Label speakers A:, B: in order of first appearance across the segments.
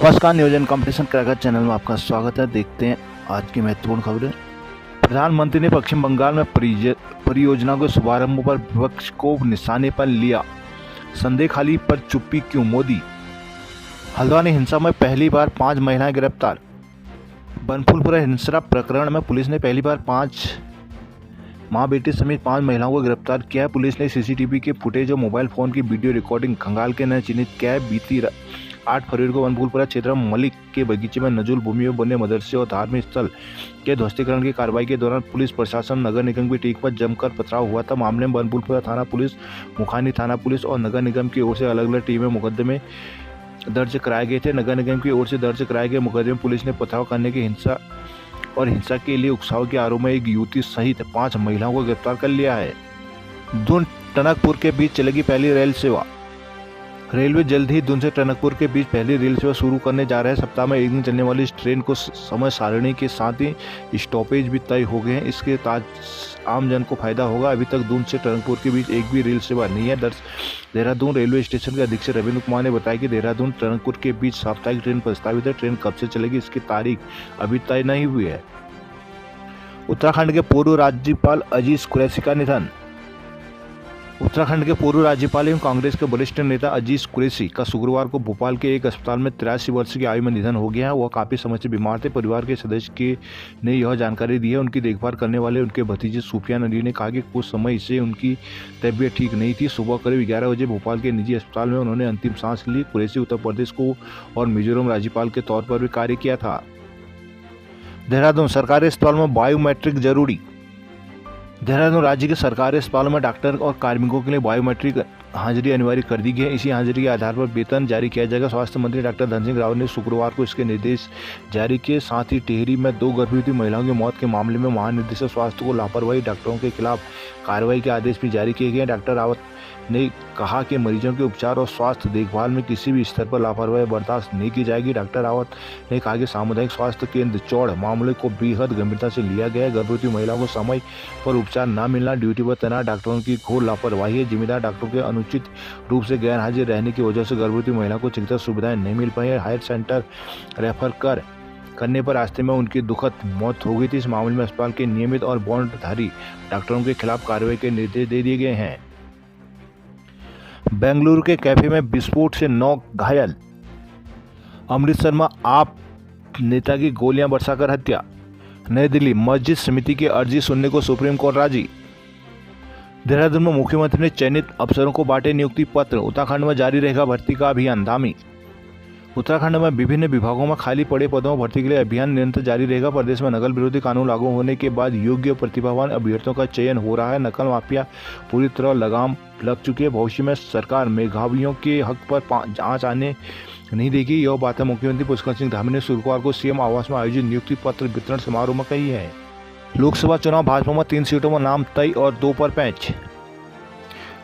A: नमस्कार, नियोजन competition cracker channel में आपका स्वागत है। देखते हैं आज की महत्वपूर्ण खबरें। प्रधानमंत्री ने पश्चिम बंगाल में परियोजना के शुभारंभ पर विपक्ष को निशाने पर लिया। संदेखाली पर चुप्पी क्यों मोदी। हल्द्वानी हिंसा में पहली बार 5 महिलाएं गिरफ्तार। बनफूलपुरा हिंसा प्रकरण में पुलिस ने पहली बार 5 मां बेटी समेत 5 महिलाओं को गिरफ्तार किया है। पुलिस ने सीसीटीवी के फुटेज और मोबाइल फोन की वीडियो रिकॉर्डिंग खंगाल के न चिन्हित किया है। बीती 8 फरवरी को बनफूलपुरा क्षेत्र में मलिक के बगीचे में नजुल भूमि में बने मदरसे और धार्मिक स्थल के ध्वस्तीकरण की कार्रवाई के दौरान पुलिस प्रशासन नगर निगम की टीम पर जमकर पथराव हुआ था। मामले में बनफूलपुरा थाना पुलिस, मुखानी थाना पुलिस और नगर निगम की ओर से अलग अलग टीमें मुकदमे दर्ज कराए गए थे। नगर निगम की ओर से दर्ज कराए गए मुकदमे पुलिस ने पथराव करने की हिंसा के लिए उकसाव के आरोप में एक युवती सहित 5 महिलाओं को गिरफ्तार कर लिया है। दून टनकपुर के बीच चलेगी पहली रेल सेवा। रेलवे जल्द ही दून से टनकपुर के बीच पहली रेल सेवा शुरू करने जा रहा है। सप्ताह में एक दिन चलने वाली इस ट्रेन को समय सारणी के साथ ही स्टॉपेज भी तय हो गए हैं। इसके आम जन को फायदा होगा। अभी तक दून से टनकपुर के बीच एक भी रेल सेवा नहीं है। देहरादून रेलवे स्टेशन के अधीक्षक रविंद्र कुमार ने बताया कि देहरादून टनकपुर के बीच साप्ताहिक ट्रेन प्रस्तावित है। ट्रेन कब से चलेगी इसकी तारीख अभी तय नहीं हुई है। उत्तराखंड के पूर्व राज्यपाल अजीज कुरैशी का निधन। उत्तराखंड के पूर्व राज्यपाल एवं कांग्रेस के वरिष्ठ नेता अजीज कुरैशी का शुक्रवार को भोपाल के एक अस्पताल में 83 वर्ष की आयु में निधन हो गया है। वह काफी समय से बीमार थे। परिवार के सदस्य ने यह जानकारी दी है। उनकी देखभाल करने वाले उनके भतीजे सुफियान अली ने कहा कि कुछ समय से उनकी तबीयत ठीक नहीं थी। सुबह करीब 11 बजे भोपाल के निजी अस्पताल में उन्होंने अंतिम सांस ली। कुरैशी उत्तर प्रदेश को और मिजोरम राज्यपाल के तौर पर भी कार्य किया था। देहरादून सरकारी अस्पताल में बायोमेट्रिक जरूरी। देहरादून राज्य के सरकारी अस्पतालों में डॉक्टर और कार्मिकों के लिए बायोमेट्रिक हाजिरी अनिवार्य कर दी गई है। इसी हाजिरी के आधार पर वेतन जारी किया जाएगा। स्वास्थ्य मंत्री डॉक्टर धन सिंह रावत ने शुक्रवार को इसके निर्देश जारी किए। साथ ही टिहरी में 2 गर्भवती महिलाओं की मौत के मामले में महानिदेशक स्वास्थ्य को लापरवाही डॉक्टरों के खिलाफ कार्रवाई के आदेश भी जारी किए गए। डॉक्टर रावत ने कहा कि मरीजों के उपचार और स्वास्थ्य देखभाल में किसी भी स्तर पर लापरवाही बर्दाश्त नहीं की जाएगी। डॉक्टर रावत ने कहा कि सामुदायिक स्वास्थ्य केंद्र चौड़ मामले को बेहद गंभीरता से लिया गया है। गर्भवती महिलाओं को समय पर उपचार न मिलना, ड्यूटी पर तैनात डॉक्टरों की घोर लापरवाही है। जिम्मेदार डॉक्टरों के अनुचित रूप से गैर हाजिर रहने की वजह से गर्भवती महिला को चिकित्सा सुविधाएं नहीं मिल पाई है। हायर सेंटर रेफर करने पर रास्ते में उनकी दुखद मौत हो गई थी। इस मामले में अस्पताल के नियमित और बॉन्डधारी डॉक्टरों के खिलाफ कार्रवाई के निर्देश दे दिए गए हैं। बेंगलुरु के कैफे में विस्फोट से 9 घायल। अमृतसर में आप नेता की गोलियां बरसाकर हत्या। नई दिल्ली मस्जिद समिति की अर्जी सुनने को सुप्रीम कोर्ट राजी। देहरादून में मुख्यमंत्री ने चयनित अफसरों को बांटे नियुक्ति पत्र। उत्तराखंड में जारी रहेगा भर्ती का अभियान। धामी उत्तराखंड में विभिन्न विभागों में खाली पड़े पदों में भर्ती के लिए अभियान निरंतर जारी रहेगा। प्रदेश में नकल विरोधी कानून लागू होने के बाद योग्य प्रतिभावान अभ्यर्थियों का चयन हो रहा है। नकल माफिया पूरी तरह लगाम लग चुकी है। भविष्य में सरकार मेधावियों के हक पर जांच आने नहीं देगी। यह बातें मुख्यमंत्री पुष्कर सिंह धामी ने शुक्रवार को सीएम आवास में आयोजित नियुक्ति पत्र वितरण समारोह में कही है। लोकसभा चुनाव भाजपा में 3 सीटों में नाम तय और 2 पर पैंच।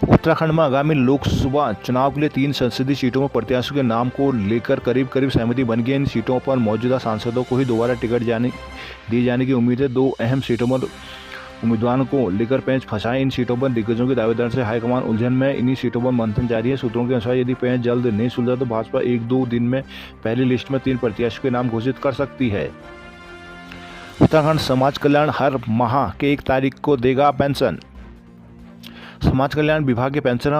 A: उत्तराखंड में आगामी लोकसभा चुनाव के लिए 3 संसदीय सीटों में प्रत्याशियों के नाम को लेकर करीब सहमति बन गई है। इन सीटों पर मौजूदा सांसदों को ही दोबारा टिकट दिए जाने की उम्मीद है। 2 अहम सीटों पर उम्मीदवारों को लेकर पेंच फंसाए। इन सीटों पर दिग्गजों के दावेदार से हाईकमान उलझन में। इन्हीं सीटों पर मंथन जारी है। सूत्रों के अनुसार यदि पेंच जल्द नहीं सुलझा तो भाजपा 1-2 दिन में पहली लिस्ट में 3 प्रत्याशियों के नाम घोषित कर सकती है। उत्तराखंड समाज कल्याण हर माह के 1 तारीख को देगा पेंशन। समाज कल्याण विभाग के पेंशन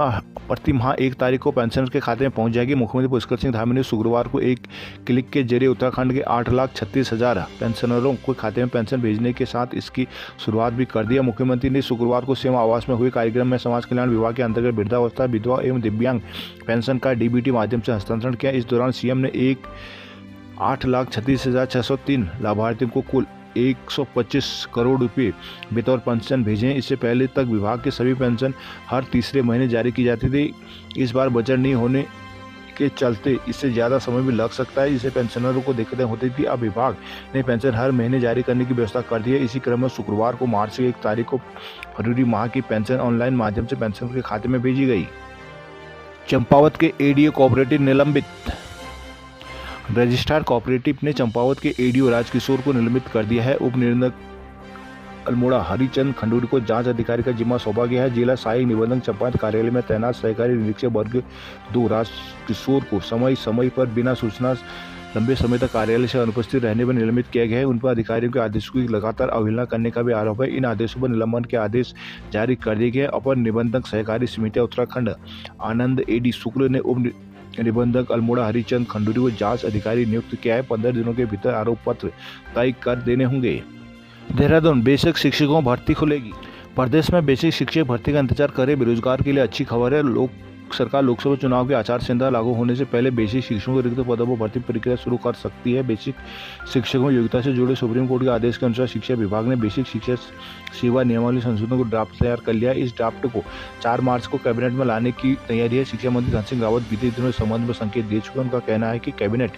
A: प्रति माह 1 तारीख को पेंशनर के खाते में पहुंच जाएगी। मुख्यमंत्री पुष्कर सिंह धामी ने शुक्रवार को एक क्लिक के जरिए उत्तराखंड के 8,36,000 पेंशनरों को खाते में पेंशन भेजने के साथ इसकी शुरुआत भी कर दिया। मुख्यमंत्री ने शुक्रवार को सीएम आवास में हुए कार्यक्रम में समाज कल्याण विभाग के अंतर्गत वृद्धावस्था, विधवा एवं दिव्यांग पेंशन का डीबीटी माध्यम से हस्तांतरण किया। इस दौरान सीएम ने 8,36,603 लाभार्थियों को कुल 125 करोड़ रुपए बतौर पेंशन भेजे हैं। इससे पहले तक विभाग के सभी पेंशन हर तीसरे महीने जारी की जाती थी। इस बार बजट नहीं होने के चलते इससे ज़्यादा समय भी लग सकता है, जिससे पेंशनरों को दिक्कतें होती थी। अब विभाग ने पेंशन हर महीने जारी करने की व्यवस्था कर दी है। इसी क्रम में शुक्रवार को मार्च की 1 तारीख को फरवरी माह की पेंशन ऑनलाइन माध्यम से पेंशनर के खाते में भेजी गई। चंपावत के एडीओ कोऑपरेटिव निलंबित। रजिस्ट्रार कोऑपरेटिव ने चंपावत के एडीओ राजकिशोर को निलंबित कर दिया है। उप निबंधक अल्मोड़ा हरिचंद खंडूरी को जांच अधिकारी का जिम्मा सौंपा गया है। जिला सहायक निबंधक चंपावत कार्यालय में तैनात सहकारी निरीक्षक वर्ग 2 राजकिशोर को समय समय पर बिना सूचना लंबे समय तक कार्यालय से अनुपस्थित रहने पर निलंबित किया गया है। उन पर अधिकारियों के आदेशों की लगातार अवहेलना करने का भी आरोप है। इन आदेशों पर निलंबन के आदेश जारी कर दिए गए। अपर निबंधक सहकारी समितियां उत्तराखंड आनंद एडी शुक्ल ने उप निबंधक अल्मोड़ा हरिचंद खंडूरी को जांच अधिकारी नियुक्त किया है। 15 दिनों के भीतर आरोप पत्र तय कर देने होंगे। देहरादून बेसिक शिक्षकों भर्ती खुलेगी। प्रदेश में बेसिक शिक्षक भर्ती का इंतजार करे बेरोजगार के लिए अच्छी खबर है। सरकार लोकसभा चुनाव की आचार संहिता लागू होने से पहले बेसिक शिक्षकों के रिक्त पदों पर भर्ती प्रक्रिया शुरू कर सकती है। बेसिक शिक्षकों योग्यता से जुड़े सुप्रीम कोर्ट के आदेश के अनुसार शिक्षा विभाग ने बेसिक शिक्षा सेवा नियमावली संशोधन को ड्राफ्ट तैयार कर लिया है। इस ड्राफ्ट को 4 मार्च को कैबिनेट में लाने की तैयारी है। शिक्षा मंत्री धन सिंह रावत बीते दिनों इस संबंध में संकेत दे चुके हैं। उनका कहना है कि कैबिनेट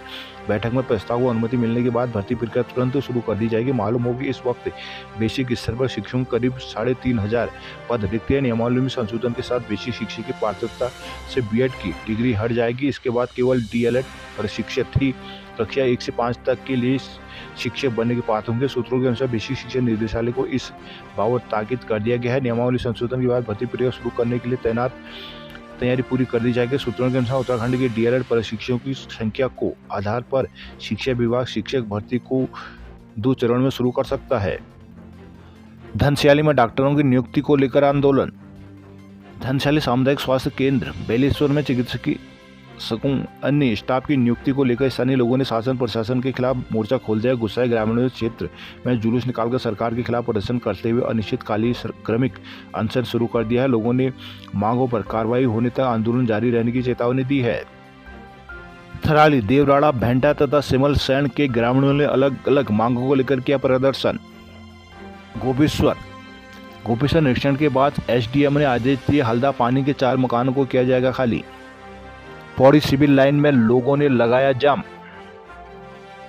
A: बैठक में प्रस्ताव को अनुमति मिलने के बाद भर्ती प्रक्रिया तुरंत शुरू कर दी जाएगी। मालूम हो कि इस वक्त बेसिक स्तर पर शिक्षकों करीब 3500 पद रिक्त है। नियमावली में संशोधन के साथ बेसिक शिक्षक की पात्रता से बीएड की डिग्री हट जाएगी। इसके बाद केवल डीएलएड प्रशिक्षक 3 कक्षा 1 से 5 तक के लिए शिक्षक बनने के पात्र होंगे। सूत्रों के अनुसार बेसिक शिक्षा निदेशालय को इस बाबत ताकीद कर दिया गया है। नियमावली संशोधन के बाद भर्ती प्रक्रिया शुरू करने के लिए तैयारी पूरी कर दी जाएगी। सूत्रों के अनुसार उत्तराखंड के डीएलएड प्रशिक्षकों की संख्या को आधार पर शिक्षा विभाग शिक्षक भर्ती को 2 चरण में शुरू कर सकता है। धनस्याली में डॉक्टरों की नियुक्ति को लेकर आंदोलन। धनस्याली सामुदायिक स्वास्थ्य केंद्र बेलेश्वर में चिकित्सकों अन्य स्टाफ की नियुक्ति को लेकर स्थानीय लोगों ने शासन प्रशासन के खिलाफ मोर्चा खोल दिया। गुस्साए ग्रामीणों ने क्षेत्र में जुलूस निकालकर सरकार के खिलाफ प्रदर्शन करते हुए अनिश्चितकालीन क्रमिक अनशन शुरू कर दिया है। लोगों ने मांगों पर कार्रवाई होने तक आंदोलन जारी रहने की चेतावनी दी है। थराली, देवराड़ा, भेंटा तथा सिमल सैंड के ग्रामीणों ने अलग अलग मांगों को लेकर किया प्रदर्शन। गोपेश्वर निरीक्षण के बाद एसडीएम ने आदेश दिए, हल्दा पानी के 4 मकानों को किया जाएगा खाली। पौड़ी सिविल लाइन में लोगों ने लगाया जाम।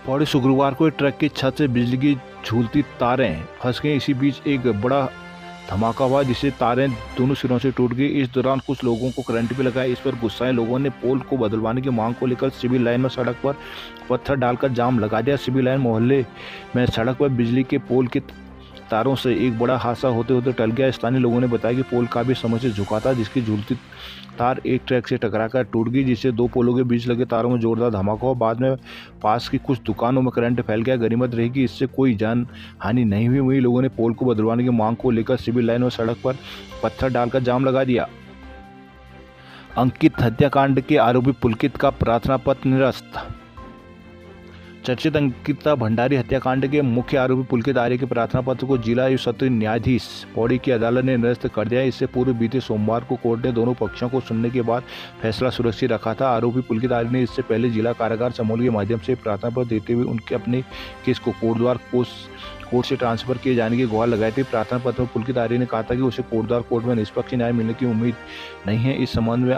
A: पौड़ी शुक्रवार को एक ट्रक की छत से बिजली की झूलती तारें फंस गई। इसी बीच एक बड़ा धमाका हुआ जिससे तारें दोनों सिरों से टूट गई। इस दौरान कुछ लोगों को करंट भी लगा। इस पर गुस्साए लोगों ने पोल को बदलवाने की मांग को लेकर सिविल लाइन में सड़क पर पत्थर डालकर जाम लगा दिया। सिविल लाइन मोहल्ले में सड़क पर बिजली के पोल के तारों से एक बड़ा हादसा होते होते टल गया। स्थानीय लोगों ने बताया कि पोल काफी समय से झुका था, जिसकी झूलती तार एक ट्रक से टकराकर टूट गई, जिससे 2 पोलों के बीच लगे तारों में जोरदार धमाका हुआ। बाद में पास की कुछ दुकानों में करंट फैल गया। गनीमत रही कि इससे कोई जान हानि नहीं हुई। वहीं लोगों ने पोल को बदलवाने की मांग को लेकर सिविल लाइन और सड़क पर पत्थर डालकर जाम लगा दिया। अंकित हत्याकांड के आरोपी पुलकित का प्रार्थना पत्र निरस्त। चर्चित अंकिता भंडारी हत्याकांड के मुख्य आरोपी पुलकित आर्य के प्रार्थना पत्र को जिला एवं सत्र न्यायाधीश पौड़ी की अदालत ने निरस्त कर दिया। इससे पूर्व बीते सोमवार को कोर्ट ने दोनों पक्षों को सुनने के बाद फैसला सुरक्षित रखा था। आरोपी पुलकित आर्य ने इससे पहले जिला कारागार चमोली के माध्यम से प्रार्थना पत्र देते हुए उनके अपने केस को कोर्ट से ट्रांसफर किए जाने की गुहार लगाई थी। प्रार्थना पत्र में पुलकित आर्य ने कहा था कि उसे कोर्ट में निष्पक्ष न्याय मिलने की उम्मीद नहीं है। इस संबंध में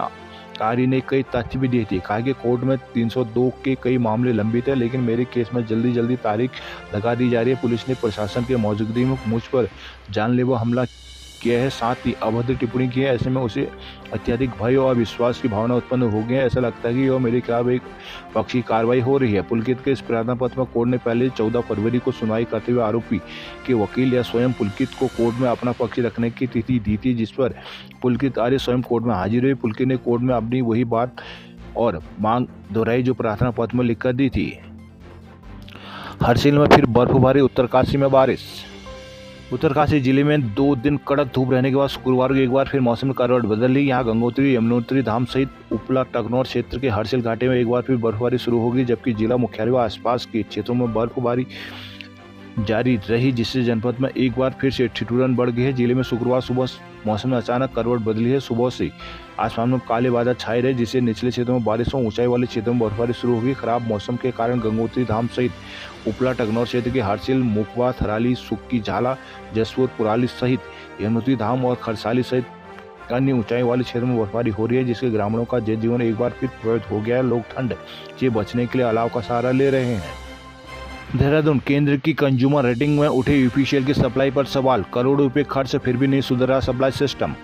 A: आर्य ने कई तथ्य भी दिए थे। कहा कि कोर्ट में 302 के कई मामले लंबित है, लेकिन मेरे केस में जल्दी तारीख लगा दी जा रही है। पुलिस ने प्रशासन के मौजूदगी में मुझ पर जानलेवा हमला किया है, साथ ही अभद्र टिप्पणी की है। ऐसे में उसे अत्यधिक भय और विश्वास की भावना उत्पन्न हो गई है। ऐसा लगता है कि यह मेरे खिलाफ एक पक्षी कार्रवाई हो रही है। पुलकित के इस प्रार्थना पत्र में कोर्ट ने पहले 14 फरवरी को सुनवाई करते हुए आरोपी के वकील या स्वयं पुलकित को कोर्ट में अपना पक्ष रखने की तिथि दी थी, जिस पर पुलकित आर्य स्वयं कोर्ट में हाजिर हुए। पुलकित ने कोर्ट में अपनी वही बात और मांग दोहराई जो प्रार्थना पत्र में लिखकर दी थी। हरसिल में फिर बर्फबारी, उत्तरकाशी में बारिश। उत्तरकाशी जिले में 2 दिन कड़क धूप रहने के बाद शुक्रवार को एक बार फिर मौसम में करवट बदल ली। यहाँ गंगोत्री, यमुनोत्री धाम सहित उपला टकनौर क्षेत्र के हरसिल घाटी में एक बार फिर बर्फबारी शुरू हो गई, जबकि जिला मुख्यालय व आसपास के क्षेत्रों में बर्फबारी जारी रही, जिससे जनपद में एक बार फिर से ठिठुरन बढ़ गई है। जिले में शुक्रवार सुबह मौसम में अचानक करवट बदली है। सुबह से आसमान में काले बादल छाए रहे, जिससे निचले क्षेत्रों में बारिश और ऊंचाई वाले क्षेत्रों में बर्फबारी शुरू हो गई। खराब मौसम के कारण गंगोत्री धाम सहित उपला टकनौर क्षेत्र के हरसिल, मुखवा, थराली, सुक्की, झाला, जसपुर, पुराली सहित यमुनोत्री धाम और खरसाली सहित अन्य ऊंचाई वाले क्षेत्रों में बर्फबारी हो रही है, जिससे ग्रामीणों का जनजीवन एक बार फिर प्रभावित हो गया है। लोग ठंड से बचने के लिए अलाव का सहारा ले रहे हैं। देहरादून, केंद्र की कंज्यूमर रेटिंग में उठे यूपीसीएल की सप्लाई पर सवाल। करोड़ों रुपए खर्च फिर भी नहीं सुधर रहा सप्लाई सिस्टम।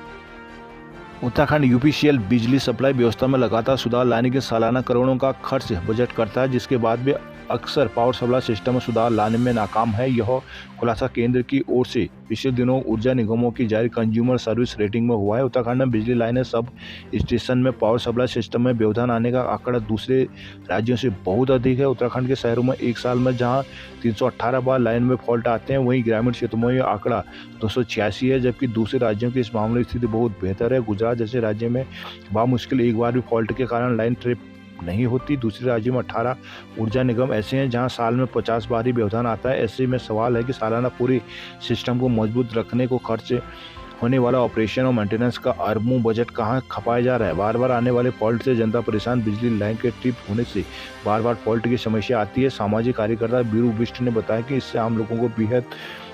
A: उत्तराखंड यूपीसीएल बिजली सप्लाई व्यवस्था में लगातार सुधार लाने के सालाना करोड़ों का खर्च बजट करता है, जिसके बाद भी अक्सर पावर सप्लाई सिस्टम में सुधार लाने में नाकाम है। यह खुलासा केंद्र की ओर से पिछले दिनों ऊर्जा निगमों की जारी कंज्यूमर सर्विस रेटिंग में हुआ है। उत्तराखंड में बिजली लाइनें सब स्टेशन में पावर सप्लाई सिस्टम में व्यवधान आने का आंकड़ा दूसरे राज्यों से बहुत अधिक है। उत्तराखंड के शहरों में एक साल में जहां 318 बार लाइन में फॉल्ट आते हैं, वहीं ग्रामीण क्षेत्रों में यह आंकड़ा 286 है, जबकि दूसरे राज्यों की इस मामले की स्थिति बहुत बेहतर है। गुजरात जैसे राज्य में बामुश्किल एक बार भी फॉल्ट के कारण लाइन ट्रिप नहीं होती। दूसरे राज्यों में 18 ऊर्जा निगम ऐसे हैं जहां साल में 50 बार ही व्यवधान आता है। ऐसे में सवाल है कि सालाना पूरे सिस्टम को मजबूत रखने को खर्च होने वाला ऑपरेशन और मेंटेनेंस का अरबों बजट कहां खपाया जा रहा है। बार बार आने वाले फॉल्ट से जनता परेशान, बिजली लाइन के ट्रिप होने से बार बार फॉल्ट की समस्या आती है। सामाजिक कार्यकर्ता बीरू बिष्ट ने बताया कि इससे आम लोगों को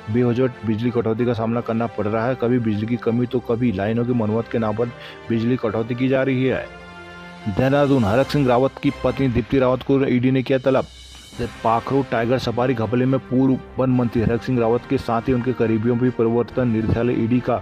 A: बेवजह बिजली कटौती का सामना करना पड़ रहा है। कभी बिजली की कमी तो कभी लाइनों की मरम्मत के नाम पर बिजली कटौती की जा रही है। देहरादून, हरक सिंह रावत की पत्नी दीप्ति रावत को ईडी ने किया तलब। पाखरू टाइगर सफारी घपले में पूर्व वन मंत्री हरक सिंह रावत के साथ ही उनके करीबियों पर प्रवर्तन निदेशालय ईडी का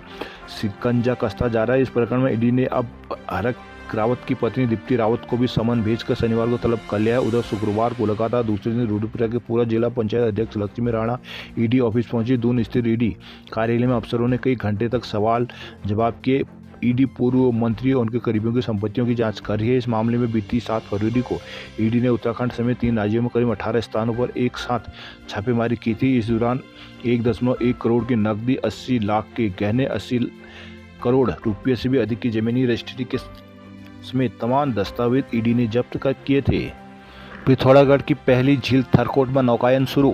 A: शिकंजा कसता जा रहा है। इस प्रकरण में ईडी ने अब हरक रावत की पत्नी दीप्ति रावत को भी समन भेजकर शनिवार को तलब कर लिया है। उधर शुक्रवार को लगातार दूसरे दिन रुद्रपुरा के पूरा जिला पंचायत अध्यक्ष लक्ष्मी राणा ईडी ऑफिस पहुंची। दून स्थित ईडी कार्यालय में अफसरों ने कई घंटे तक सवाल जवाब किए। ईडी पूर्व मंत्री और उनके करीबियों की संपत्तियों की जांच कर रही है। इस मामले में बीती 7 फरवरी को ईडी ने उत्तराखंड समेत 3 राज्यों में करीब 18 स्थानों पर एक साथ छापेमारी की थी। इस दौरान 1.1 करोड़ की नकदी, 80 लाख के गहने, 80 करोड़ रुपये से भी अधिक की जमीनी रजिस्ट्री के समेत तमाम दस्तावेज ईडी ने जब्त किए थे। पिथौरागढ़ की पहली झील थरकोट में नौकायन शुरू।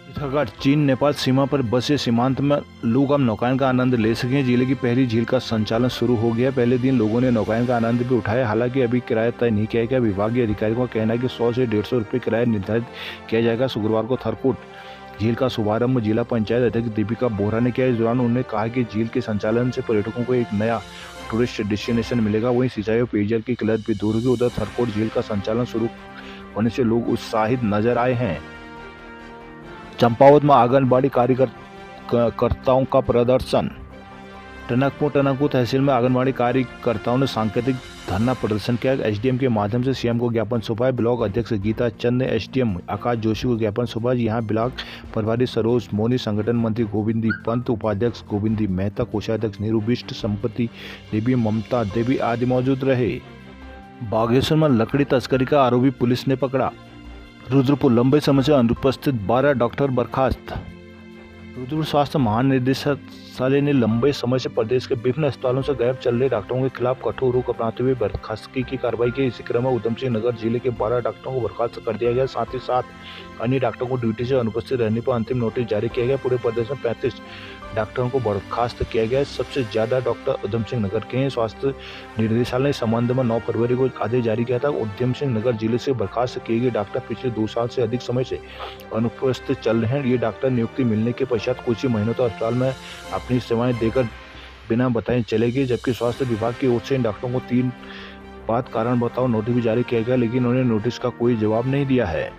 A: पिथौरागढ़ चीन नेपाल सीमा पर बसे सीमांत में लोग अब नौकायन का आनंद ले सकें। जिले की पहली झील का संचालन शुरू हो गया। पहले दिन लोगों ने नौकायन का आनंद भी उठाया। हालांकि अभी किराया तय नहीं किया गया। विभागीय अधिकारियों का कहना है कि 100 से 150 रुपये किराया निर्धारित किया जाएगा। शुक्रवार को थरकोट झील का शुभारंभ जिला पंचायत अध्यक्ष दीपिका बोहरा ने किया। इस दौरान उन्होंने कहा कि झील के संचालन से पर्यटकों को एक नया टूरिस्ट डेस्टिनेशन मिलेगा। वहीं सिंचाई और पेयजल की किल्लत भी दूर होगी। उधर थरकोट झील का संचालन शुरू होने से लोग उत्साहित नजर आए हैं। चंपावत में आंगनबाड़ी कार्यकर्ताओं का प्रदर्शन। टनकपुर तहसील में आंगनबाड़ी कार्यकर्ताओं ने सांकेतिक धरना प्रदर्शन किया। एसडीएम के माध्यम से सीएम को ज्ञापन सौंपा। ब्लॉक अध्यक्ष गीता चंद ने एसडीएम आकाश जोशी को ज्ञापन सौंपा। यहां ब्लॉक प्रभारी सरोज मोनी, संगठन मंत्री गोविंदी पंत, उपाध्यक्ष गोविंदी मेहता, कोषाध्यक्ष नीरू बिष्ट, संपत्ति देवी, ममता देवी आदि मौजूद रहे। बागेश्वर में लकड़ी तस्करी का आरोपी पुलिस ने पकड़ा। रुद्रपुर, लंबे समय से अनुपस्थित 12 डॉक्टर बर्खास्त। रुद्रपुर स्वास्थ्य महानिदेशालय ने लंबे समय से प्रदेश के विभिन्न अस्पतालों से गायब चल रहे डॉक्टरों के खिलाफ कठोर रुख अपनाते हुए बर्खास्तगी की कार्रवाई की। इसी क्रम में उधम सिंह नगर जिले के 12 डॉक्टरों को बर्खास्त कर दिया गया। साथ ही साथ अन्य डॉक्टरों को ड्यूटी से अनुपस्थित रहने पर अंतिम नोटिस जारी किया गया। पूरे प्रदेश में 35 डॉक्टरों को बर्खास्त किया गया। सबसे ज्यादा डॉक्टर उधम सिंह नगर के हैं। स्वास्थ्य निदेशालय ने इस संबंध में 9 फरवरी को आदेश जारी किया था। उधम सिंह नगर जिले से बर्खास्त किए गए डॉक्टर पिछले 2 साल से अधिक समय से अनुपस्थित चल रहे हैं। ये डॉक्टर नियुक्ति मिलने के पश्चात कुछ ही महीनों तक अस्पताल में अपनी सेवाएं देकर बिना बताए चले गए। जबकि स्वास्थ्य विभाग की ओर से इन डॉक्टरों को 3 बात कारण बताओ नोटिस भी जारी किया गया, लेकिन उन्होंने नोटिस का कोई जवाब नहीं दिया है।